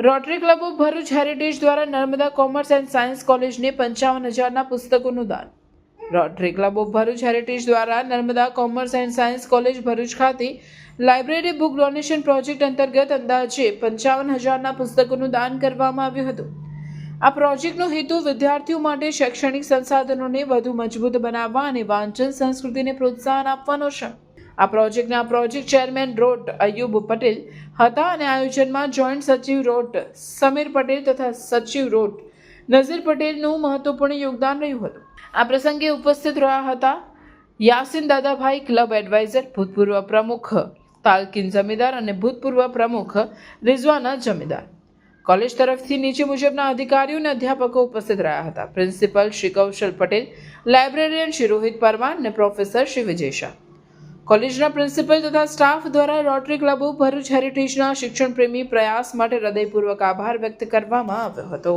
Rotary club of Bharuch heritage દ્વારા Narmada commerce and science કોલેજને 55,000ના પુસ્તકોનું દાન. Rotary club of Bharuch heritage દ્વારા Narmada commerce and science college Bharuch ખાતે લાઇબ્રેરી બુક ડોનેશન પ્રોજેક્ટ અંતર્ગત અંદાજે 55,000ના પુસ્તકોનું દાન કરવામાં આવ્યું હતું. આ પ્રોજેક્ટનો હેતુ વિદ્યાર્થીઓ માટે શૈક્ષણિક સંસાધનોને વધુ મજબૂત બનાવવા અને વાંચન સંસ્કૃતિને પ્રોત્સાહન આપવાનો છે. આ પ્રોજેક્ટ ચેરમેન રોટ અયુબ પટેલ હતા અને આયોજનમાં જોઈન્ટ સચિવ રોટ સમીર પટેલ તથા સચિવ રોટ નઝીર પટેલનું મહત્વપૂર્ણ યોગદાન રહ્યું હતું. આ પ્રસંગે ઉપસ્થિત રહ્યા હતા યાસીન દાદાભાઈ, ક્લબ એડવાઇઝર, ભૂતપૂર્વ પ્રમુખ તાલકીન જમીદાર અને ભૂતપૂર્વ પ્રમુખ રિઝવાના જમીદાર. કોલેજ તરફથી નીચે મુજબના અધિકારીઓ અને અધ્યાપકો ઉપસ્થિત રહ્યા હતા. પ્રિન્સિપલ શ્રી કૌશલ પટેલ, લાઇબ્રેરિયન શ્રી રોહિત પરમાર અને પ્રોફેસર શ્રી વિજય શાહ. કોલેજના પ્રિન્સિપલ તથા સ્ટાફ દ્વારા રોટરી ક્લબ ઓફ ભરૂચ હેરિટેજના શિક્ષણ પ્રેમી પ્રયાસ માટે હૃદયપૂર્વક આભાર વ્યક્ત કરવામાં આવ્યો હતો.